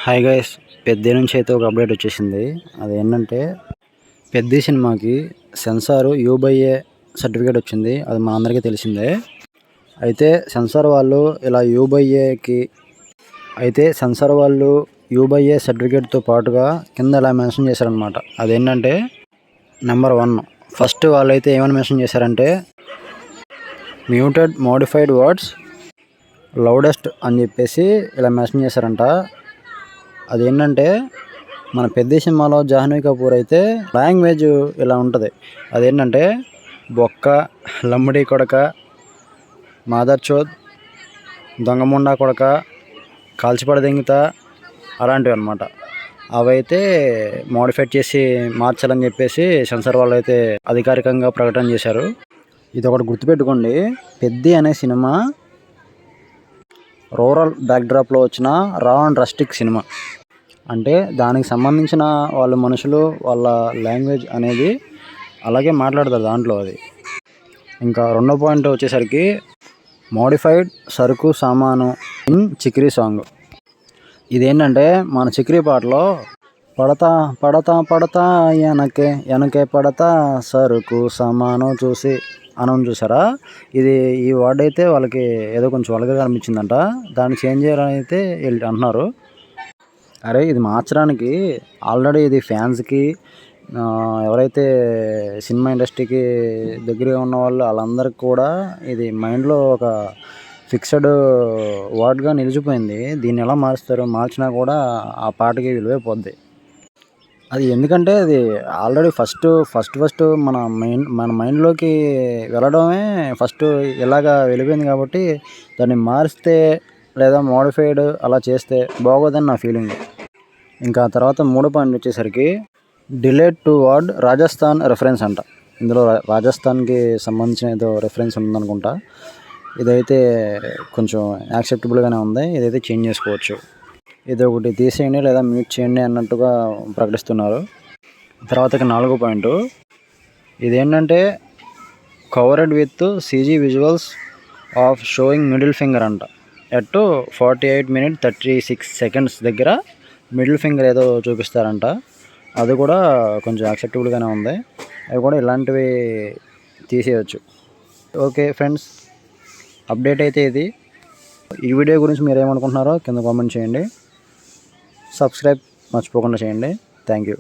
Hi guys, పెద్ద నుంచి అయితే ఒక అప్డేట్ వచ్చేసింది. అది ఏంటంటే పెద్ద సినిమాకి సెన్సార్ యూ/ఏ సర్టిఫికేట్ వచ్చింది. అది మా అందరికీ తెలిసిందే. అయితే సెన్సార్ వాళ్ళు యూ/ఏ సర్టిఫికేట్తో పాటుగా కింద ఇలా మెన్షన్ చేశారనమాట. అదేంటంటే నెంబర్ 1 ఫస్ట్ వాళ్ళైతే ఏమని మెన్షన్ చేశారంటే మ్యూటెడ్ మోడిఫైడ్ వర్డ్స్ లౌడెస్ట్ అని చెప్పేసి ఇలా మెన్షన్ చేశారంట. అదేంటంటే మన పెద్ద సినిమాలో జాహ్నవి కపూర్ అయితే లాంగ్వేజ్ ఇలా ఉంటుంది. అదేంటంటే బొక్క, లమ్మడి కొడక, మాదర్చోద్, దొంగముండా కొడక, కాల్చిపడ దెంగుతా అలాంటివి అనమాట. అవైతే మోడిఫైడ్ చేసి మార్చాలని చెప్పేసి సెన్సార్ వాళ్ళు అయితే అధికారికంగా ప్రకటన చేశారు. ఇది ఒకటి గుర్తుపెట్టుకోండి, పెద్ది అనే సినిమా రూరల్ బ్యాక్డ్రాప్లో వచ్చిన రా అండ్ రస్టిక్ సినిమా. అంటే దానికి సంబంధించిన వాళ్ళ మనుషులు వాళ్ళ లాంగ్వేజ్ అనేది అలాగే మాట్లాడతారు దాంట్లో. అది ఇంకా రెండో పాయింట్ వచ్చేసరికి మోడిఫైడ్ సరుకు సామాను ఇన్ చిక్రీ సాంగ్. ఇదేంటంటే మన చిక్రీ పాటలో పడతా పడతా పడతా వెనకే పడతా సరుకు సామాను చూసి అని చూసారా. ఈ వర్డ్ అయితే వాళ్ళకి ఏదో కొంచెం వల్గర్గా అనిపించిందంట. దాన్ని చేంజ్ చేయాలని అయితే వీళ్ళు అంటున్నారు. అరే ఇది మార్చడానికి ఆల్రెడీ ఇది ఫ్యాన్స్కి, ఎవరైతే సినిమా ఇండస్ట్రీకి దగ్గరగా ఉన్న వాళ్ళందరికీ కూడా ఇది మైండ్లో ఒక ఫిక్స్డ్ వర్డ్గా నిలిచిపోయింది. దీన్ని ఎలా మారుస్తారు? మార్చినా కూడా ఆ పాటకి విలువైపోద్ది. అది ఎందుకంటే అది ఆల్రెడీ ఫస్ట్ మన మైండ్లోకి వెళ్ళడమే ఫస్ట్ ఇలాగా వెళ్ళిపోయింది. కాబట్టి దాన్ని మారిస్తే లేదా మోడిఫైడ్ అలా చేస్తే బాగోదని నా ఫీలింగ్. ఇంకా తర్వాత మూడో పాయింట్ వచ్చేసరికి delayed to word Rajasthan reference అంట. ఇందులో రాజస్థాన్కి సంబంధించిన ఏదో రెఫరెన్స్ ఉందనుకుంటా. ఇదైతే కొంచెం యాక్సెప్టబుల్గానే ఉంది. ఇదైతే చేంజ్ చేసుకోవచ్చు. ఇది ఒకటి తీసేయండి లేదా మ్యూట్ చేయండి అన్నట్టుగా ప్రకటిస్తున్నారు. తర్వాత నాలుగో పాయింట్ ఇదేంటంటే covered with CG visuals of showing middle finger అంట. ఎట్ 48:36 దగ్గర మిడిల్ ఫింగర్ ఏదో చూపిస్తారంట. అది కూడా కొంచెం యాక్సెప్టబుల్గానే ఉంది. అవి కూడా ఇలాంటివి తీసేయచ్చు. ఓకే ఫ్రెండ్స్, అప్డేట్ అయితే ఇది. ఈ వీడియో గురించి మీరు ఏమనుకుంటున్నారో కింద కామెంట్ చేయండి. సబ్స్క్రైబ్ మర్చిపోకుండా చేయండి. Thank you.